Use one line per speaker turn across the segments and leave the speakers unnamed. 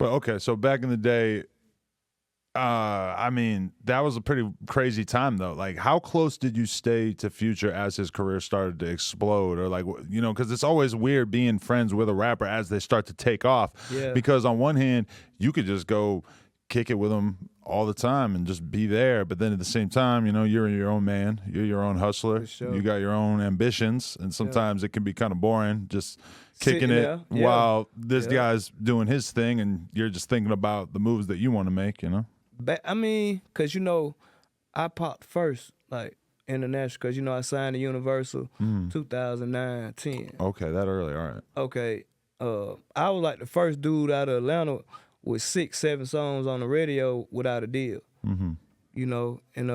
But okay, so back in the day, I mean, that was a pretty crazy time though. Like, how close did you stay to Future as his career started to explode, or like, you know, because it's always weird being friends with a rapper as they start to take off.
Yeah.
Because on one hand, you could just go kick it with them all the time and just be there, but then at the same time, you know, you're your own man, you're your own hustler,
For sure.
you got your own ambitions, and sometimes it can be kind of boring just kicking
Sitting
it
there, yeah.
while this
Yeah.
guy's doing his thing, and you're just thinking about the moves that you want to make, you know.
I mean, cause you know, I popped first, like international, cause you know I signed to Universal 2009, 10.
Okay, that early, all right.
Okay, I was like the first dude out of Atlanta with 6, 7 songs on the radio without a deal.
Mm-hmm.
You know, and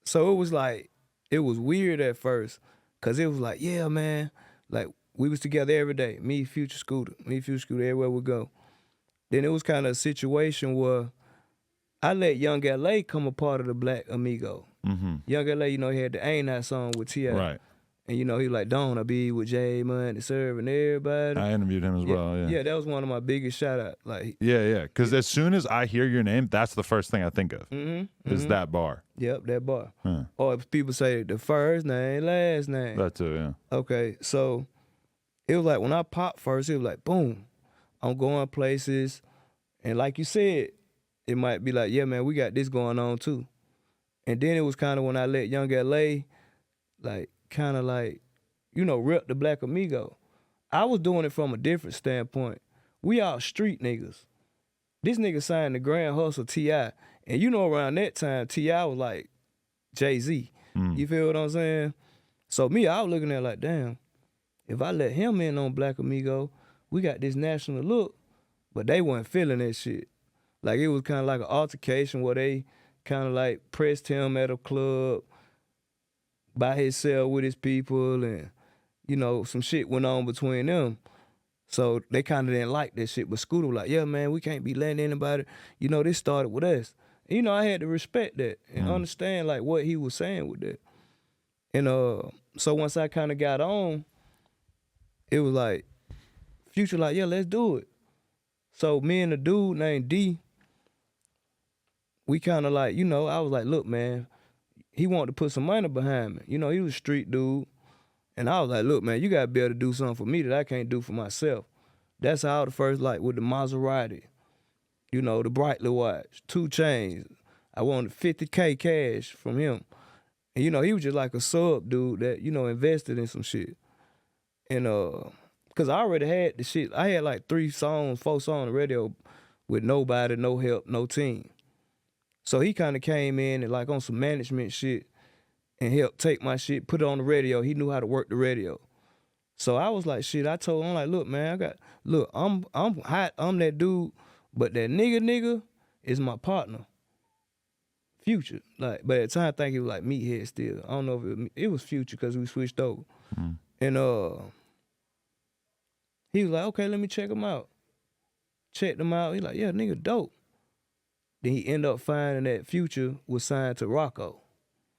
so it was like, it was weird at first, cause it was like, yeah, man, like we was together every day, me, Future, Scooter, everywhere we go. Then it was kind of a situation where I let Young L.A. come a part of the Black Amigo.
Mm-hmm.
Young L.A., you know, he had the Ain't That song with T.I.
Right.
And, you know, he like, don't I be with J Money serving everybody.
I interviewed him as well, yeah.
Yeah, that was one of my biggest shout-outs. Like,
Yeah, because as soon as I hear your name, that's the first thing I think of, is that bar.
Yep, that bar.
Huh.
Or if people say the first name, last name.
That too, yeah.
Okay, so it was like when I popped first, it was like, boom, I'm going places. And like you said, it might be like, yeah, man, we got this going on too. And then it was kind of when I let Young L.A., like, kind of like, you know, rep the Black Amigo. I was doing it from a different standpoint. We all street niggas. This nigga signed the Grand Hustle T.I. And you know around that time, T.I. was like Jay-Z. You feel what I'm saying? So me, I was looking at it like, damn, if I let him in on Black Amigo, we got this national look. But they weren't feeling that shit. Like, it was kind of like an altercation where they kind of like pressed him at a club by himself with his people, and, you know, some shit went on between them. So they kind of didn't like that shit. But Scooter was like, yeah, man, we can't be letting anybody, you know, this started with us. And, you know, I had to respect that and understand, like, what he was saying with that. And so once I kind of got on, it was like, Future like, yeah, let's do it. So me and the dude named D, we kind of like, you know, I was like, look, man, he wanted to put some money behind me. You know, he was a street dude. And I was like, look, man, you got to be able to do something for me that I can't do for myself. That's how the first, like, with the Maserati, you know, the Brightly watch, 2 chains. I wanted $50K cash from him. And, you know, he was just like a sub dude that, you know, invested in some shit. And, because I already had the shit. I had like 4 songs on the radio with nobody, no help, no team. So he kind of came in and like on some management shit and helped take my shit, put it on the radio. He knew how to work the radio. So I was like, shit, I told him, like, look, man, I'm hot, I'm that dude, but that nigga is my partner. Future. Like, but at the time I think it was like Meathead still. I don't know if it was Future because we switched over. And he was like, okay, let me check him out. Checked him out. He like, yeah, nigga dope. Then he ended up finding that Future was signed to Rocco.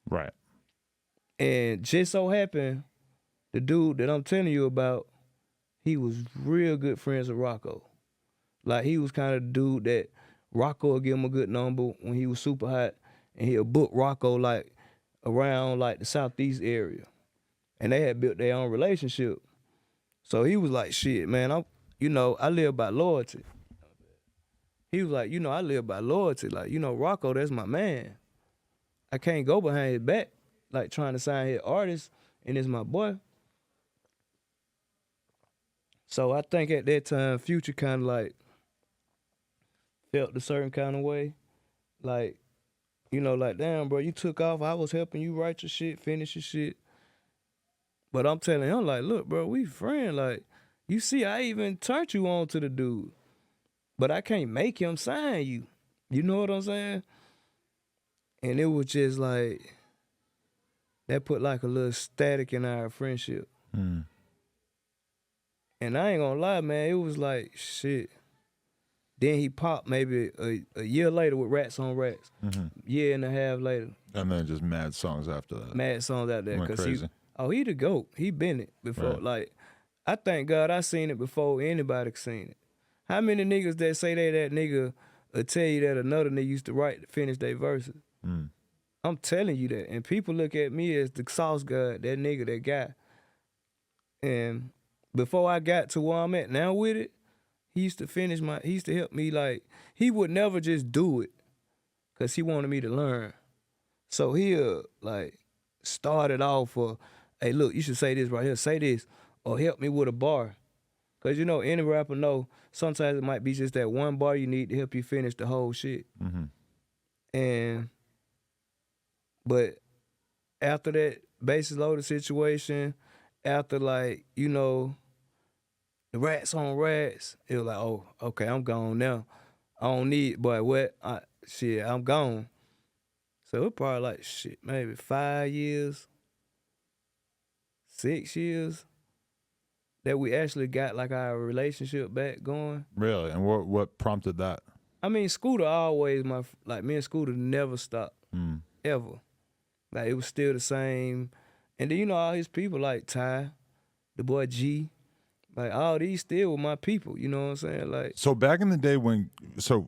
Right.
And just so happened, the dude that I'm telling you about, he was real good friends with Rocco. Like, he was kind of the dude that Rocco would give him a good number when he was super hot, and he'll book Rocco like around like the Southeast area. And they had built their own relationship. So he was like, shit, man, I live by loyalty. He was like, I live by loyalty. Like, Rocco, that's my man. I can't go behind his back, like trying to sign his artist, and it's my boy. So I think at that time, Future kind of like felt a certain kind of way. Like, like, damn, bro, you took off. I was helping you write your shit, finish your shit. But I'm telling him, like, look, bro, we friends. Like, you see, I even turned you on to the dude. But I can't make him sign you. You know what I'm saying? And it was just like, that put like a little static in our friendship. And I ain't gonna lie, man, it was like, shit. Then he popped maybe a year later with Rats on Rats. Year and a half later.
And then just mad songs after that.
Mad songs out there.
Went crazy.
He the GOAT. He been it before.
Right.
Like, I thank God I seen it before anybody seen it. How many niggas that say they that nigga will tell you that another nigga used to write to finish their verses?
Mm.
I'm telling you that. And people look at me as the sauce god, that nigga, that guy. And before I got to where I'm at now with it, he used to help me, like, he would never just do it because he wanted me to learn. So he'll, like, start it off for, hey, look, you should say this right here, say this, or help me with a bar. Because, you know, any rapper know sometimes it might be just that one bar you need to help you finish the whole shit.
Mm-hmm.
But after that bases loaded situation, after, like, you know, the rats on rats, it was like, oh, okay, I'm gone now. I don't need, boy, what? I'm gone. So it probably like, maybe 5 years, 6 years that we actually got like our relationship back going.
Really? And what prompted that?
I mean, Scooter always me and Scooter never stopped, ever. Like, it was still the same. And then, you know, all his people like Ty, the boy G, like, all these still were my people, you know what I'm saying? Like,
So back in the day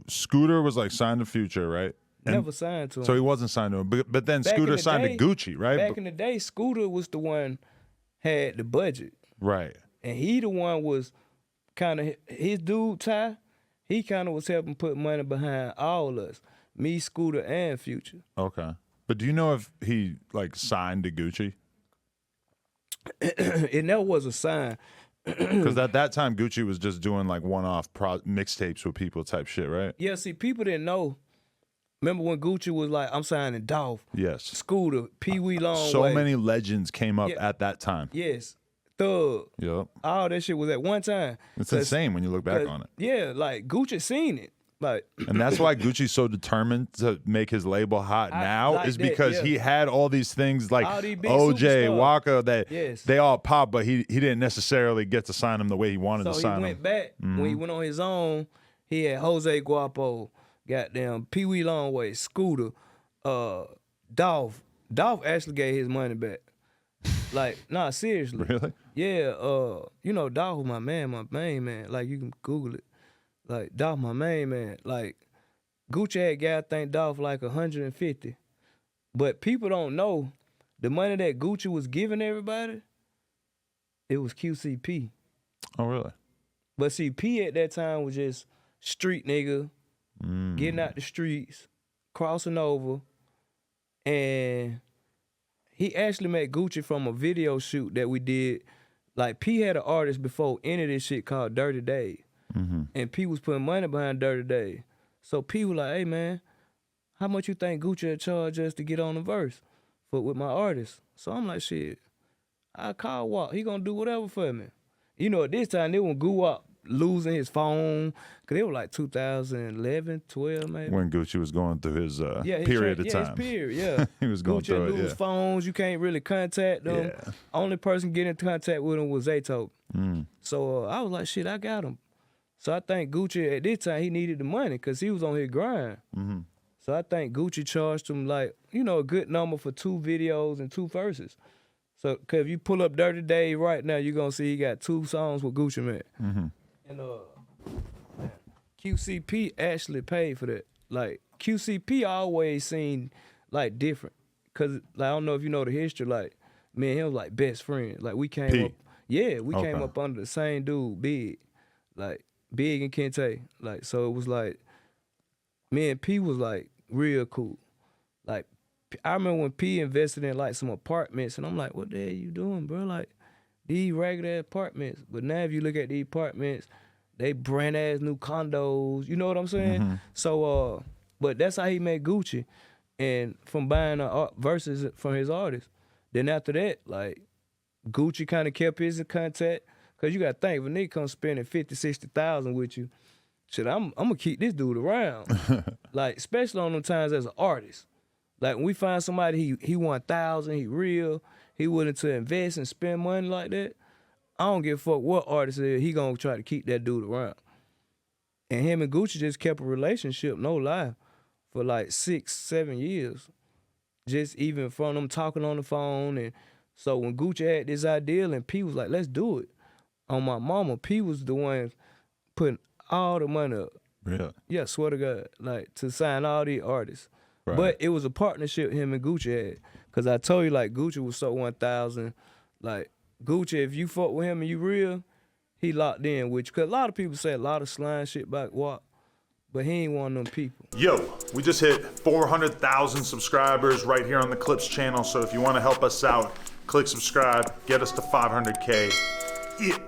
Scooter was like signed to Future, right? And
never signed to him.
so he wasn't signed to him, but then
Back in
Scooter
the
signed
day-
to Gucci, right?
Back in the day, Scooter was the one had the budget.
Right.
And he the one was kind of, his dude, Ty, he kind of was helping put money behind all of us. Me, Scooter, and Future.
Okay. But do you know if he like signed to Gucci?
It never was a sign.
Because at that time Gucci was just doing like one-off mixtapes with people type shit, right?
Yeah, see, people didn't know. Remember when Gucci was like, I'm signing Dolph,
Yes.
Scooter, Pee Wee Longway.
So many legends came up
Yeah.
at that time.
Yes. Thug.
Yep.
All that shit was at one time.
It's insane when you look back on it.
Yeah, like Gucci seen it. Like,
And that's why Gucci's so determined to make his label hot now
like
is
that,
because
yeah.
he had all these things like
All these big
OJ,
superstars.
Waka that
Yes.
they all pop, but he didn't necessarily get to sign them the way he wanted
so
to
he
sign
went
them.
back, when he went on his own, he had Jose Guapo, goddamn Pee Wee Longway, Scooter, Dolph. Dolph actually gave his money back. Like, nah, seriously.
Really?
Yeah, you know, Dolph was my main man. Like, you can Google it. Like, Dolph my main man. Like, Gucci had got, I think, Dolph like 150. But people don't know the money that Gucci was giving everybody, it was QCP.
Oh, really?
But see, P at that time was just street nigga, getting out the streets, crossing over, and he actually met Gucci from a video shoot that we did. Like, P had an artist before any of this shit called Dirty Dave. And P was putting money behind Dirty Dave. So P was like, hey, man, how much you think Gucci would charge us to get on the verse with my artist? So I'm like, shit, I call Wop. He gonna do whatever for me. You know, at this time, they when Guwop losing his phone, because it was like 2011, 12 maybe.
When Gucci was going through his
his
period of
his
time.
period, yeah.
He was going
Gucci
through it,
lose
yeah.
phones, you can't really contact them.
Yeah.
Only person getting in contact with him was Zaytoven. So I was like, shit, I got him. So I think Gucci, at this time, he needed the money because he was on his grind. So I think Gucci charged him, like, you know, a good number for 2 videos and 2 verses. So, because if you pull up Dirty Dave right now, you're going to see he got 2 songs with Gucci Mane. And QCP actually paid for that. Like, QCP always seemed, like, different. Because, like, I don't know if you know the history, like, me and him was, like, best friends. Like, we came
P.
up, yeah, we came
Okay.
up under the same dude, Big. Like, Big and Kente. Like, so it was like, me and P was, like, real cool. Like, I remember when P invested in, like, some apartments, and I'm like, what the hell you doing, bro? Like, these regular apartments. But now if you look at these apartments, they brand-ass new condos. You know what I'm saying? So, but that's how he made Gucci. And from buying verses from his artists. Then after that, like, Gucci kind of kept his in contact. Because you got to think, if a nigga come spending 50, 60,000 with you, shit, I'm going to keep this dude around. Like, especially on them times as an artist. Like, when we find somebody, he 1,000, he real, he willing to invest and spend money like that, I don't give a fuck what artist it is, he gonna try to keep that dude around. And him and Gucci just kept a relationship, no lie, for like 6, 7 years. Just even from them talking on the phone. And so when Gucci had this idea and P was like, let's do it. On my mama, P was the one putting all the money up.
Really?
Yeah, swear to God, like to sign all these artists.
Right.
But it was a partnership him and Gucci had. Cause I told you like Gucci was so 1,000. Like Gucci, if you fuck with him and you real, he locked in with you. Cause a lot of people say a lot of slime shit about WAP, but he ain't one of them people.
Yo, we just hit 400,000 subscribers right here on the Clips channel. So if you want to help us out, click subscribe, get us to 500K. Yeah.